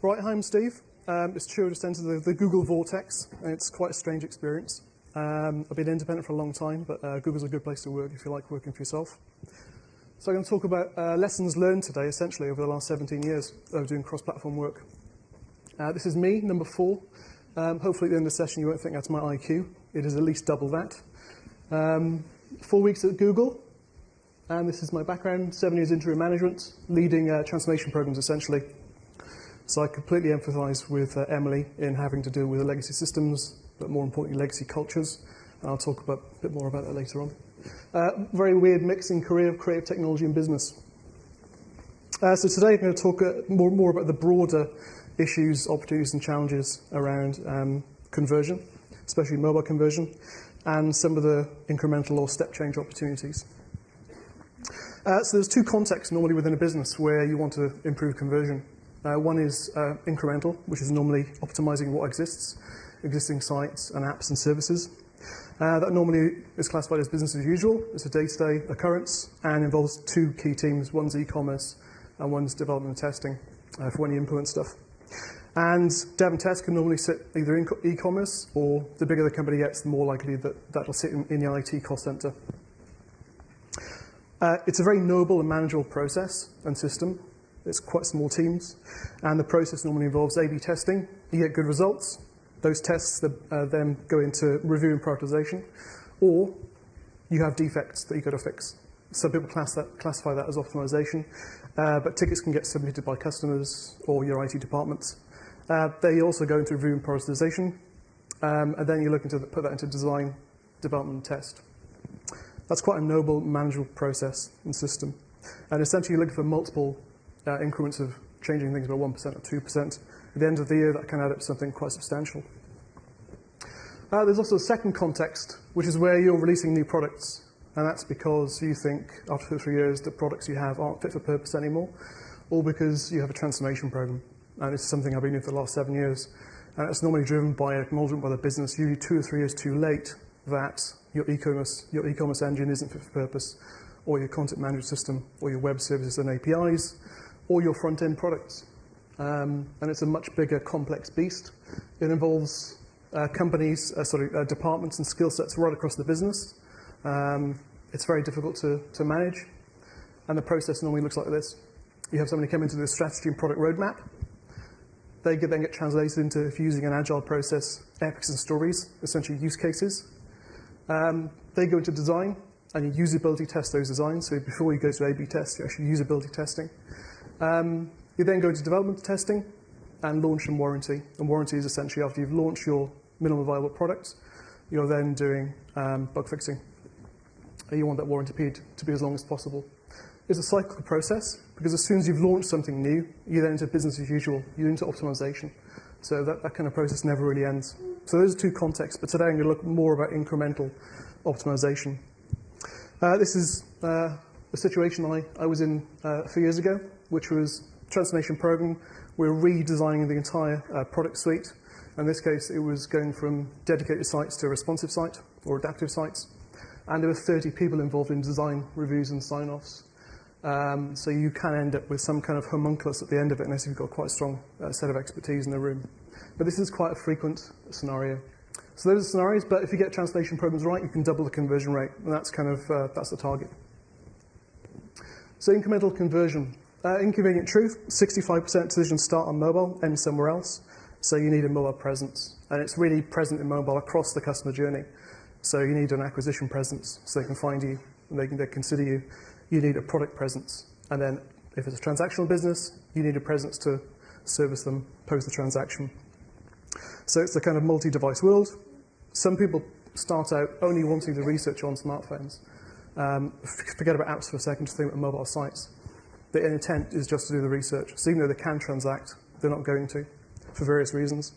Right, hi, I'm Steve. It's true, I just entered the Google vortex, and it's quite a strange experience. I've been independent for a long time, but Google's a good place to work if you like working for yourself. So I'm going to talk about lessons learned today, essentially, over the last 17 years of doing cross-platform work. This is me, number 4. Hopefully at the end of the session you won't think that's my IQ. It is at least double that. 4 weeks at Google, and this is my background, 7 years interim management, leading transformation programs, essentially. So I completely empathise with Emily in having to deal with the legacy systems, but more importantly, legacy cultures. And I'll talk a bit more about that later on. Very weird mixing career of creative technology and business. So today I'm going to talk more about the broader issues, opportunities and challenges around conversion, especially mobile conversion, and some of the incremental or step change opportunities. So there's 2 contexts normally within a business where you want to improve conversion. One is incremental, which is normally optimizing what exists, existing sites and apps and services. That normally is classified as business as usual. It's a day-to-day occurrence and involves 2 key teams. One's e-commerce and one's development and testing for when you implement stuff. And dev and test can normally sit either in e-commerce, or the bigger the company gets, the more likely that that'll sit in the IT cost center. It's a very noble and manageable process and system. It's quite small teams, and the process normally involves A/B testing. You get good results. Those tests then go into review and prioritization, or you have defects that you've got to fix. Some people classify that as optimization, but tickets can get submitted by customers or your IT departments. They also go into review and prioritization, and then you're looking to put that into design, development, and test. That's quite a noble, manageable process and system. And essentially you're looking for multiple increments of changing things by 1% or 2%. At the end of the year, that can add up to something quite substantial. There's also a second context, which is where you're releasing new products. And that's because you think, after 2 or 3 years, the products you have aren't fit for purpose anymore, or because you have a transformation program. And this is something I've been doing for the last 7 years. And it's normally driven by an acknowledgement by the business, usually 2 or 3 years too late, that your e-commerce engine isn't fit for purpose, or your content management system, or your web services and APIs, or your front-end products. And it's a much bigger, complex beast. It involves departments and skill sets right across the business. It's very difficult to manage. And the process normally looks like this. You have somebody come into the strategy and product roadmap. They then get translated into, if you're using an agile process, epics and stories, essentially use cases. They go into design, and you usability test those designs. So before you go to A/B test, you actually usability testing. You then go into development testing and launch and warranty. And warranty is essentially after you've launched your minimum viable product, you're then doing bug fixing. You want that warranty period to be as long as possible. It's a cyclical process, because as soon as you've launched something new, you then into business as usual, you're into optimization. So that kind of process never really ends. So those are 2 contexts, but today I'm going to look more about incremental optimization. This is a situation I was in a few years ago, which was a transformation program. We're redesigning the entire product suite. In this case, it was going from dedicated sites to a responsive site, or adaptive sites. And there were 30 people involved in design, reviews, and sign-offs. So you can end up with some kind of homunculus at the end of it, unless you've got quite a strong set of expertise in the room. But this is quite a frequent scenario. So those are scenarios, but if you get translation programs right, you can double the conversion rate, and that's that's the target. So incremental conversion. Inconvenient truth, 65% decisions start on mobile, end somewhere else. So you need a mobile presence. And it's really present in mobile across the customer journey. So you need an acquisition presence, so they can find you, and they can consider you. You need a product presence. And then if it's a transactional business, you need a presence to service them post the transaction. So it's a kind of multi-device world. Some people start out only wanting to research on smartphones. Forget about apps for a second, just think about mobile sites. The intent is just to do the research. So even though they can transact, they're not going to, for various reasons.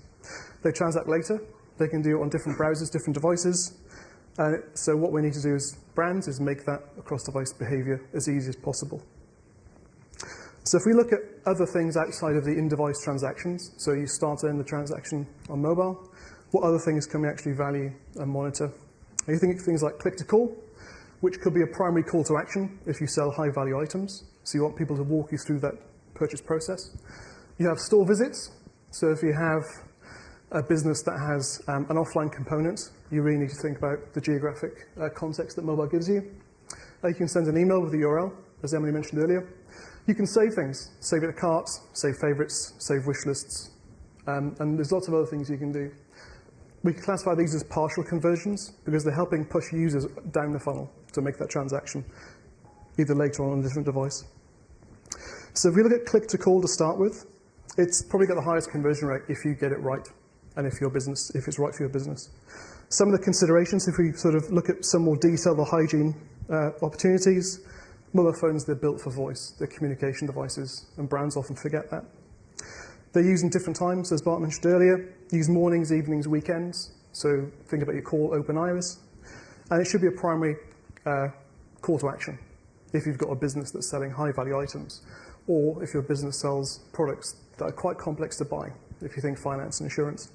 They transact later. They can do it on different browsers, different devices. So what we need to do as brands is make that across-device behavior as easy as possible. So if we look at other things outside of the in-device transactions, so you start and end the transaction on mobile, what other things can we actually value and monitor? You think of things like click-to-call, which could be a primary call to action if you sell high-value items. So you want people to walk you through that purchase process. You have store visits. So if you have a business that has an offline component, you really need to think about the geographic context that mobile gives you. You can send an email with the URL, as Emily mentioned earlier. You can save things, save it to carts, save favorites, save wish lists, and there's lots of other things you can do. We can classify these as partial conversions because they're helping push users down the funnel to make that transaction, either later on a different device. So if we look at click to call to start with, it's probably got the highest conversion rate if you get it right and if it's right for your business. Some of the considerations, if we sort of look at some more detail, the hygiene opportunities, mobile phones, they're built for voice. They're communication devices, and brands often forget that. They're used in different times, as Bart mentioned earlier. Use mornings, evenings, weekends. So think about your call, open iris. And it should be a primary call to action if you've got a business that's selling high-value items, or if your business sells products that are quite complex to buy, if you think finance and insurance.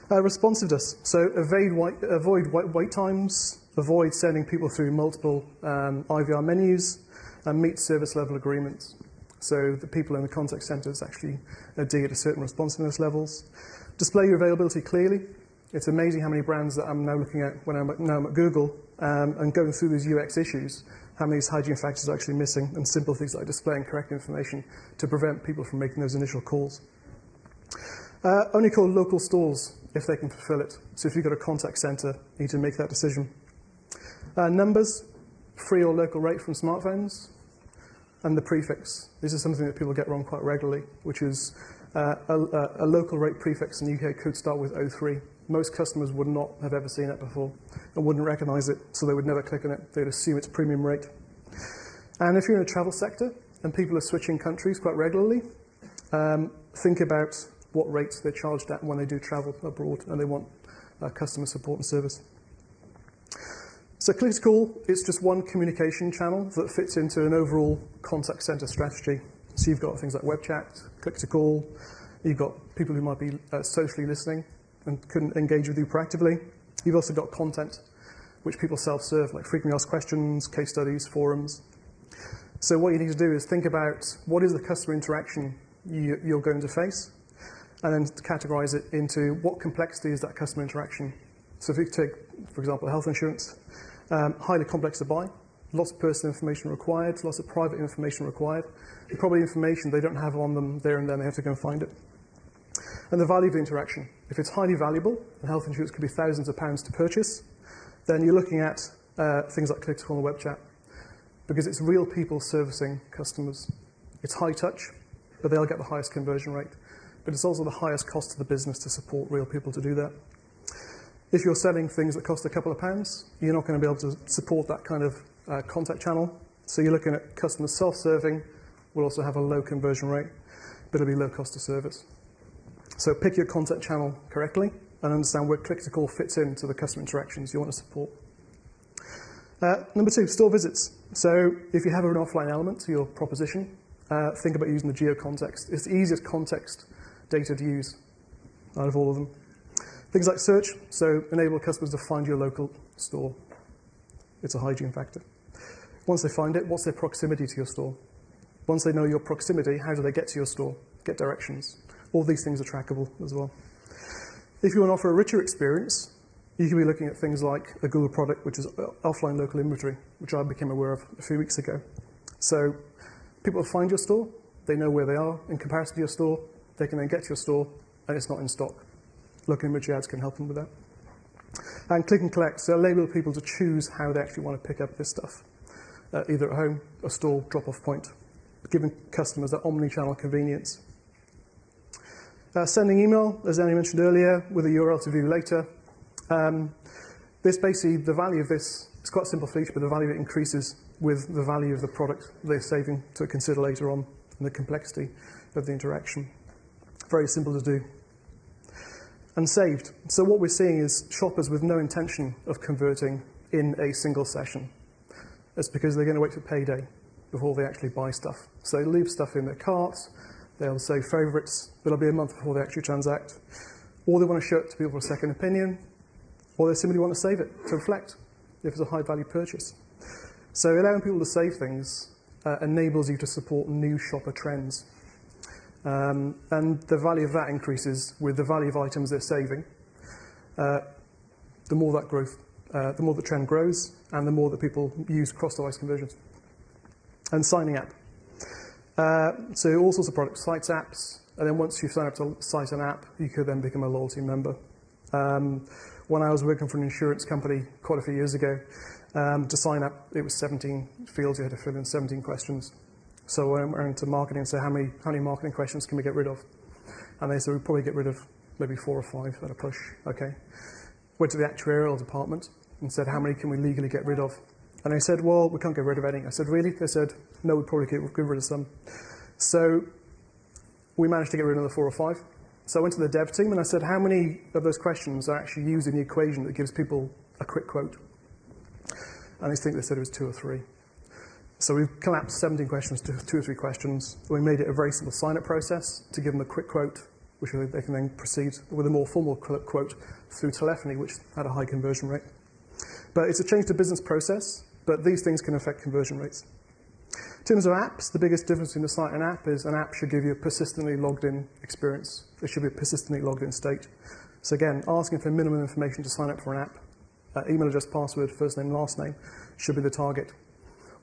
Responsiveness. So avoid wait times, avoid sending people through multiple IVR menus, and meet service level agreements. So the people in the contact centers actually adhere to certain responsiveness levels. Display your availability clearly. It's amazing how many brands that I'm now looking at when I'm at Google and going through these UX issues, how many of these hygiene factors are actually missing, and simple things like displaying correct information to prevent people from making those initial calls. Only call local stores if they can fulfill it. So if you've got a contact center, you need to make that decision. Numbers, free or local rate from smartphones, and the prefix. This is something that people get wrong quite regularly, which is a local rate prefix in the UK could start with 03. Most customers would not have ever seen it before and wouldn't recognize it, so they would never click on it. They'd assume it's premium rate. And if you're in a travel sector and people are switching countries quite regularly, think about what rates they're charged at when they do travel abroad and they want customer support and service. So click to call, it's just one communication channel that fits into an overall contact center strategy. So you've got things like web chat, click to call, you've got people who might be socially listening and couldn't engage with you proactively. You've also got content, which people self-serve, like frequently asked questions, case studies, forums. So what you need to do is think about what is the customer interaction you're going to face, and then categorize it into what complexity is that customer interaction. So if you take, for example, health insurance, highly complex to buy, lots of personal information required, lots of private information required, and probably information they don't have on them there and then, they have to go and find it. And the value of the interaction. If it's highly valuable, and health insurance could be thousands of pounds to purchase, then you're looking at things like click to call and web chat, because it's real people servicing customers. It's high touch, but they'll get the highest conversion rate. But it's also the highest cost to the business to support real people to do that. If you're selling things that cost a couple of pounds, you're not going to be able to support that kind of contact channel. So you're looking at customers self-serving, will also have a low conversion rate, but it'll be low cost to service. So pick your contact channel correctly and understand where click to call fits into the customer interactions you want to support. Number 2, store visits. So if you have an offline element to your proposition, think about using the geo context. It's the easiest context data to use out of all of them. Things like search, so enable customers to find your local store. It's a hygiene factor. Once they find it, what's their proximity to your store? Once they know your proximity, how do they get to your store? Get directions. All these things are trackable as well. If you want to offer a richer experience, you can be looking at things like a Google product, which is offline local inventory, which I became aware of a few weeks ago. So people find your store, they know where they are in comparison to your store, they can then get to your store, and it's not in stock. Local inventory ads can help them with that. And click and collect, so enable people to choose how they actually want to pick up this stuff, either at home, a store, drop-off point, giving customers that omni-channel convenience. Sending email, as Annie mentioned earlier, with a URL to view later. This basically, the value of this, it's quite a simple feature, but the value of it increases with the value of the product they're saving to consider later on, and the complexity of the interaction. Very simple to do. And saved. So what we're seeing is shoppers with no intention of converting in a single session. That's because they're going to wait for payday before they actually buy stuff. So they leave stuff in their carts, they'll save favourites, but it'll be a month before they actually transact. Or they want to show it to people for a second opinion, or they simply want to save it to reflect if it's a high value purchase. So allowing people to save things enables you to support new shopper trends. And the value of that increases with the value of items they're saving. The more that growth, the more the trend grows, and the more that people use cross-device conversions. And signing up. So all sorts of products, sites, apps, and then once you sign up to site and app, you could then become a loyalty member. When I was working for an insurance company quite a few years ago, to sign up, it was 17 fields you had to fill in, 17 questions. So I went into marketing and said, how many marketing questions can we get rid of? And they said, we'd probably get rid of maybe 4 or 5 at a push. Okay. Went to the actuarial department and said, how many can we legally get rid of? And they said, well, we can't get rid of any. I said, really? They said, no, we'd probably get rid of some. So we managed to get rid of the 4 or 5. So I went to the dev team and I said, how many of those questions are actually used in the equation that gives people a quick quote? And they said it was 2 or 3. So we collapsed 17 questions to 2 or 3 questions. We made it a very simple sign-up process to give them a quick quote, which they can then proceed with a more formal quote through telephony, which had a high conversion rate. But it's a change to business process, but these things can affect conversion rates. In terms of apps, the biggest difference between a site and app is an app should give you a persistently logged-in experience. It should be a persistently logged-in state. So again, asking for minimum information to sign up for an app, email address, password, first name, last name, should be the target.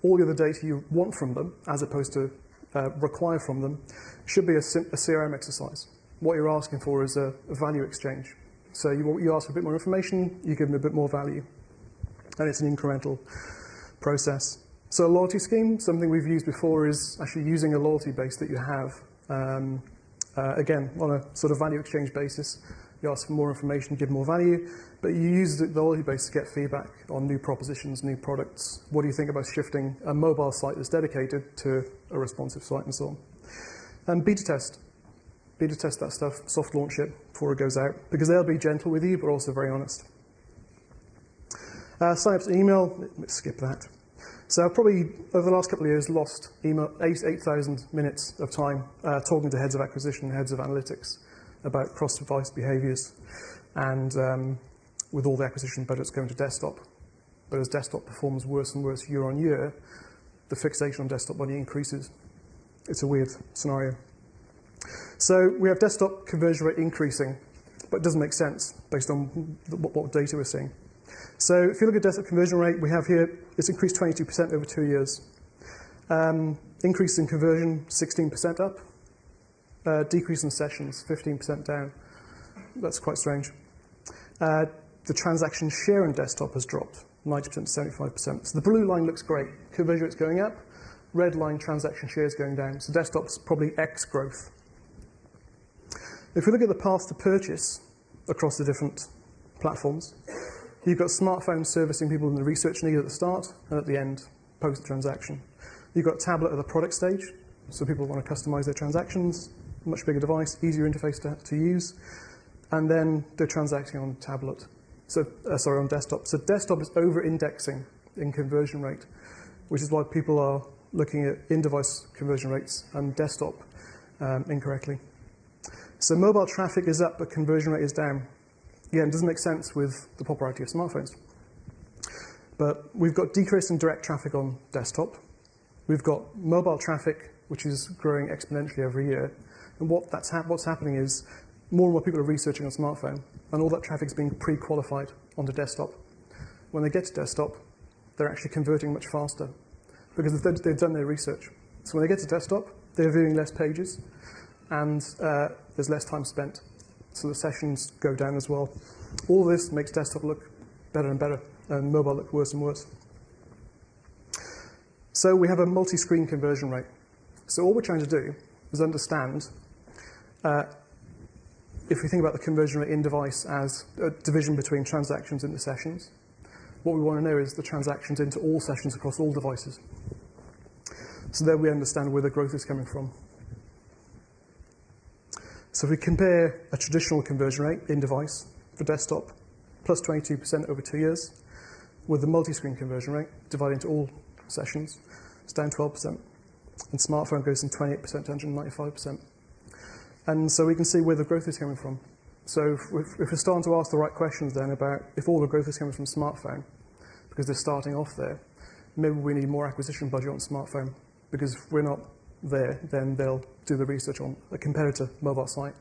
All the other data you want from them, as opposed to require from them, should be a CRM exercise. What you're asking for is a value exchange. So you ask for a bit more information, you give them a bit more value. And it's an incremental process. So a loyalty scheme, something we've used before, is actually using a loyalty base that you have, again, on a sort of value exchange basis. You ask for more information, give more value, but you use the loyalty base to get feedback on new propositions, new products. What do you think about shifting a mobile site that's dedicated to a responsive site and so on? And beta test. Beta test that stuff, soft launch it before it goes out, because they'll be gentle with you, but also very honest. Sign up to email, let's skip that. So I've probably, over the last couple of years, lost 8,000 minutes of time talking to heads of acquisition, heads of analytics about cross-device behaviors, and with all the acquisition budgets going to desktop. But as desktop performs worse and worse year on year, the fixation on desktop money increases. It's a weird scenario. So we have desktop conversion rate increasing, but it doesn't make sense based on what data we're seeing. So if you look at desktop conversion rate, we have here, it's increased 22% over 2 years. Increase in conversion, 16% up. Decrease in sessions, 15% down. That's quite strange. The transaction share in desktop has dropped, 90% to 75%. So the blue line looks great. Conversion rate's going up. Red line, transaction share is going down. So desktop's probably X growth. If we look at the path to purchase across the different platforms, you've got smartphones servicing people in the research need at the start and at the end, post-transaction. You've got tablet at the product stage, so people want to customize their transactions, much bigger device, easier interface to use, and then they're transacting on tablet. So, on desktop. So desktop is over-indexing in conversion rate, which is why people are looking at in-device conversion rates and desktop incorrectly. So mobile traffic is up, but conversion rate is down. Again, it doesn't make sense with the popularity of smartphones. But we've got decrease in direct traffic on desktop. We've got mobile traffic, which is growing exponentially every year. And what's happening is more and more people are researching on smartphone, and all that traffic is being pre-qualified onto desktop. When they get to desktop, they're actually converting much faster because they've done their research. So when they get to desktop, they're viewing less pages, and there's less time spent. So the sessions go down as well. All this makes desktop look better and better, and mobile look worse and worse. So we have a multi-screen conversion rate. So all we're trying to do is understand, if we think about the conversion rate in device as a division between transactions into sessions, what we want to know is the transactions into all sessions across all devices. So there we understand where the growth is coming from. So if we compare a traditional conversion rate in device for desktop, plus 22% over 2 years, with the multi-screen conversion rate divided into all sessions, it's down 12%. And smartphone goes from 28% to 195%. And so we can see where the growth is coming from. So if we're starting to ask the right questions then about if all the growth is coming from smartphone, because they're starting off there, maybe we need more acquisition budget on smartphone, because we're not there, then they'll do the research on a competitor mobile site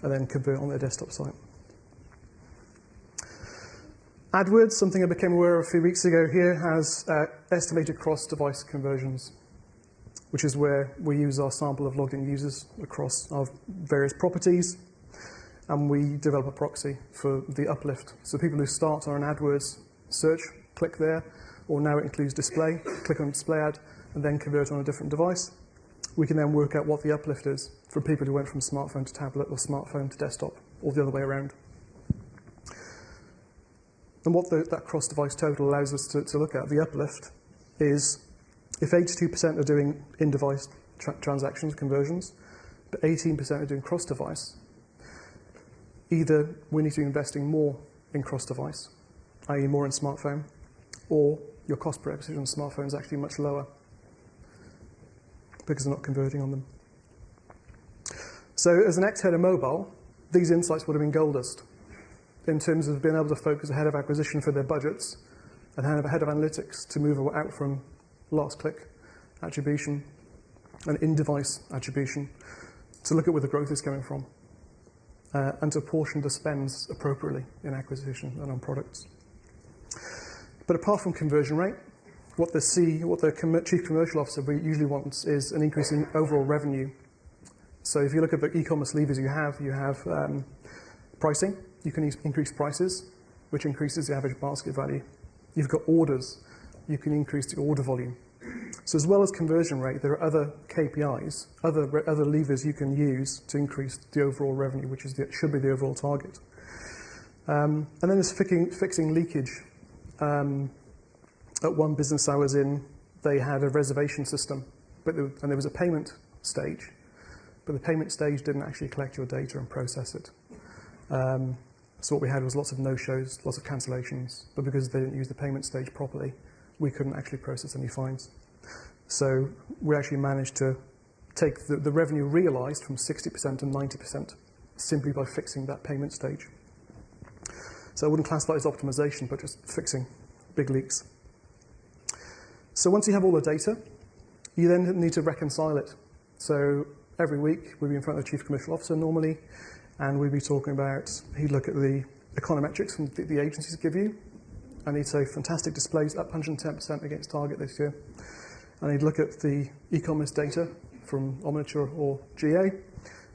and then convert on their desktop site. AdWords, something I became aware of a few weeks ago here, has estimated cross-device conversions, which is where we use our sample of logged in users across our various properties, and we develop a proxy for the uplift. So people who start on an AdWords search, click there, or now it includes display, click on display ad, and then convert on a different device. We can then work out what the uplift is for people who went from smartphone to tablet or smartphone to desktop, or the other way around. And what that cross-device total allows us to look at, the uplift, is if 82% are doing in-device transactions, conversions, but 18% are doing cross-device, either we need to be investing more in cross-device, i.e. more in smartphone, or your cost per acquisition on smartphone is actually much lower because they're not converting on them. So as an ex-head of mobile, these insights would have been gold dust in terms of being able to focus ahead of acquisition for their budgets and ahead of analytics to move out from last click attribution and in-device attribution to look at where the growth is coming from and to apportion the spends appropriately in acquisition and on products. But apart from conversion rate, what the chief commercial officer usually wants is an increase in overall revenue. So if you look at the e-commerce levers you have pricing. You can increase prices, which increases the average basket value. You've got orders. You can increase the order volume. So as well as conversion rate, there are other KPIs, other levers you can use to increase the overall revenue, which should be the overall target. And then there's fixing leakage. At one business I was in, they had a reservation system, and there was a payment stage, but the payment stage didn't actually collect your data and process it. So what we had was lots of no-shows, lots of cancellations, but because they didn't use the payment stage properly, we couldn't actually process any fines. So we actually managed to take the revenue realized from 60% to 90% simply by fixing that payment stage. So I wouldn't classify it as optimization, but just fixing big leaks. So once you have all the data, you then need to reconcile it. So every week we'd be in front of the chief commercial officer normally, and we'd be talking about, he'd look at the econometrics from the agencies give you, and he'd say, fantastic displays, up 110% against target this year. And he'd look at the e-commerce data from Omniture or GA,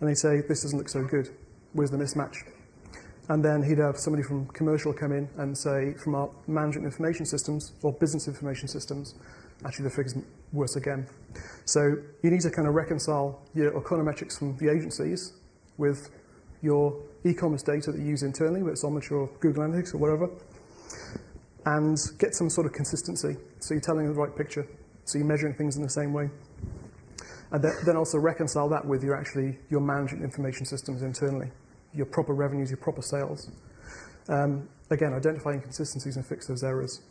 and he'd say, this doesn't look so good. Where's the mismatch? And then he'd have somebody from commercial come in and say, from our management information systems or business information systems, actually the figure's worse again. So you need to kind of reconcile your econometrics from the agencies with your e-commerce data that you use internally, whether it's Omniture or Google Analytics or whatever, and get some sort of consistency. So you're telling the right picture. So you're measuring things in the same way. And then also reconcile that with your management information systems internally, your proper revenues, your proper sales. Again, identify inconsistencies and fix those errors.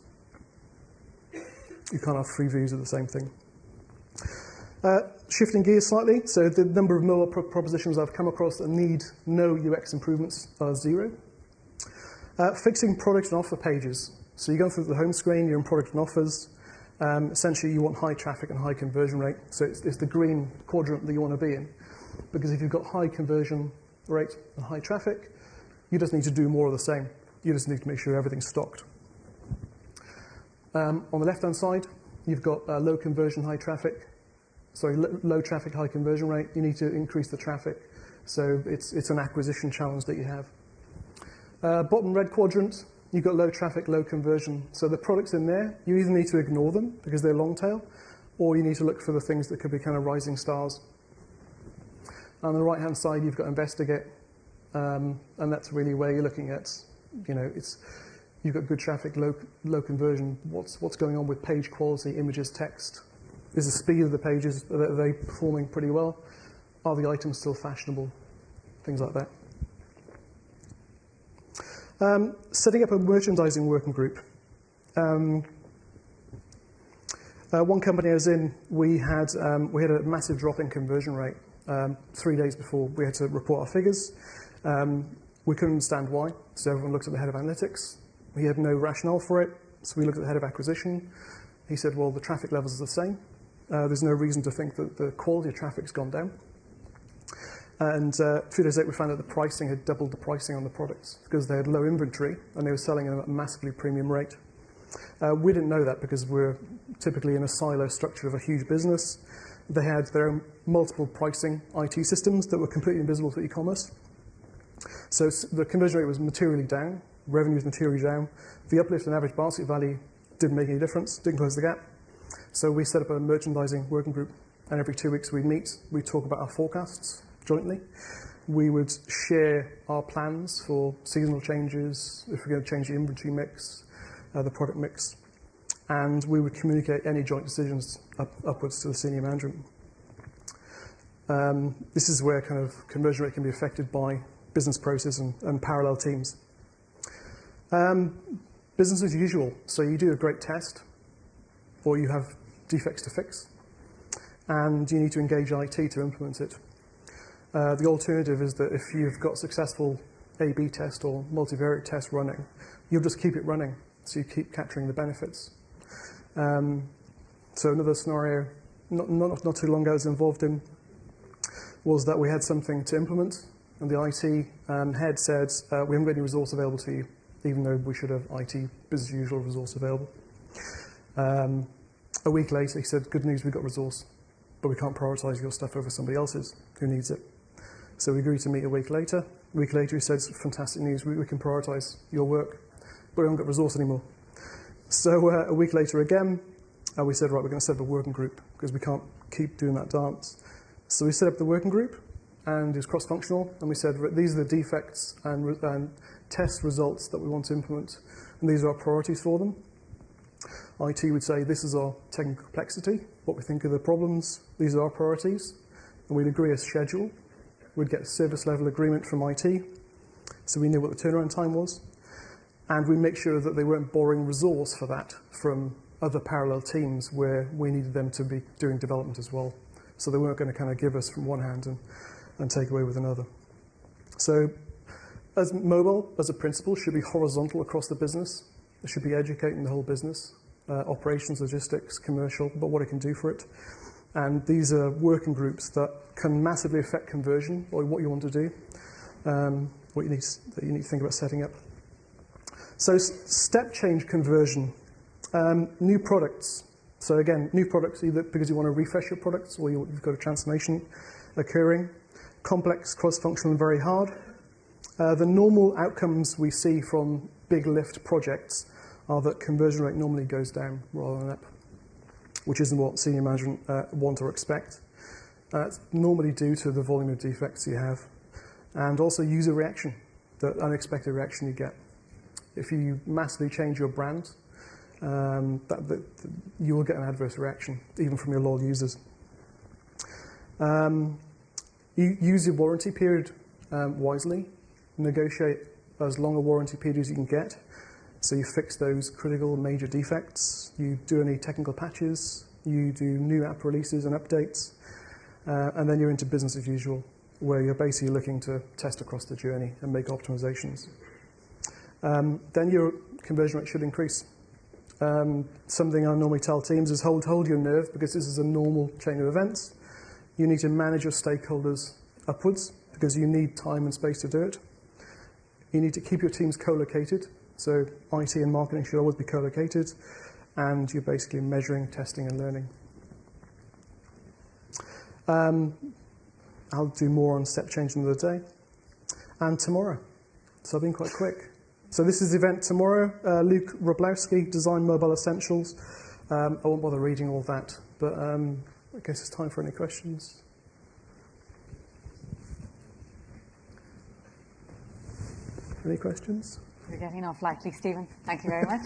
You can't have three views of the same thing. Shifting gears slightly, so the number of mobile propositions I've come across that need no UX improvements are 0. Fixing product and offer pages. So you go through the home screen, you're in product and offers. Essentially, you want high traffic and high conversion rate. So it's the green quadrant that you want to be in. Because if you've got high conversion rate and high traffic, you just need to do more of the same. You just need to make sure everything's stocked. On the left-hand side, you've got low conversion, high traffic. Sorry, low traffic, high conversion rate. You need to increase the traffic. So it's an acquisition challenge that you have. Bottom red quadrant, you've got low traffic, low conversion. So the products in there, you either need to ignore them because they're long tail, or you need to look for the things that could be kind of rising stars. On the right-hand side, you've got investigate, and that's really where you're looking at, you've got good traffic, low conversion. What's going on with page quality, images, text? Is the speed of the pages, are they performing pretty well? Are the items still fashionable? Things like that. Setting up a merchandising working group. One company I was in, we had a massive drop in conversion rate. 3 days before we had to report our figures. We couldn't understand why, so everyone looked at the head of analytics. He had no rationale for it, so we looked at the head of acquisition. He said, well, the traffic levels are the same. There's no reason to think that the quality of traffic's gone down. And 2 days later, we found out the pricing had doubled the pricing on the products because they had low inventory and they were selling at a massively premium rate. We didn't know that because we're typically in a silo structure of a huge business. They had their own multiple pricing IT systems that were completely invisible to e-commerce. So the conversion rate was materially down, revenue was materially down. The uplift in average basket value didn't make any difference, didn't close the gap. So we set up a merchandising working group, and every 2 weeks we'd meet, we'd talk about our forecasts jointly. We would share our plans for seasonal changes, if we're going to change the inventory mix, the product mix, and we would communicate any joint decisions upwards to the senior management. This is where kind of conversion rate can be affected by business process and parallel teams. Business as usual. So you do a great test, or you have defects to fix, and you need to engage IT to implement it. The alternative is that if you've got successful A/B test or multivariate test running, you'll just keep it running, so you keep capturing the benefits. So another scenario, not too long ago I was involved in, was that we had something to implement, and the IT head said, we haven't got any resource available to you, even though we should have IT business as usual resource available. A week later, he said, good news, we've got resource, but we can't prioritize your stuff over somebody else's who needs it. So we agreed to meet a week later. A week later, he said, fantastic news, we can prioritize your work, but we haven't got resource anymore. So a week later again, we said, right, we're going to set up a working group because we can't keep doing that dance. So we set up the working group, and it was cross-functional, and we said, these are the defects and test results that we want to implement, and these are our priorities for them. IT would say, this is our technical complexity, what we think are the problems, these are our priorities, and we'd agree a schedule. We'd get a service level agreement from IT, so we knew what the turnaround time was, and we make sure that they weren't borrowing resource for that from other parallel teams where we needed them to be doing development as well. So they weren't going to kind of give us from one hand and take away with another. So as mobile, as a principle, should be horizontal across the business. It should be educating the whole business, operations, logistics, commercial, but what it can do for it. And these are working groups that can massively affect conversion, or what you want to do, what you need to think about setting up. So step change conversion, new products. So again, new products either because you want to refresh your products or you've got a transformation occurring. Complex, cross-functional, and very hard. The normal outcomes we see from big lift projects are that conversion rate normally goes down rather than up, which isn't what senior management want or expect. It's normally due to the volume of defects you have, and also user reaction, the unexpected reaction you get. If you massively change your brand, you will get an adverse reaction, even from your loyal users. You use your warranty period wisely. Negotiate as long a warranty period as you can get. So you fix those critical major defects. You do any technical patches. You do new app releases and updates. And then you're into business as usual, where you're basically looking to test across the journey and make optimizations. Then your conversion rate should increase. Something I normally tell teams is hold your nerve, because this is a normal chain of events. You need to manage your stakeholders upwards, because you need time and space to do it. You need to keep your teams co-located. So IT and marketing should always be co-located, and you're basically measuring, testing, and learning. I'll do more on step change another day. And tomorrow. So I've been quite quick. So this is the event tomorrow. Luke Wroblewski, Design Mobile Essentials. I won't bother reading all that, but I guess it's time for any questions. Any questions? You're getting off lightly, Stephen. Thank you very much.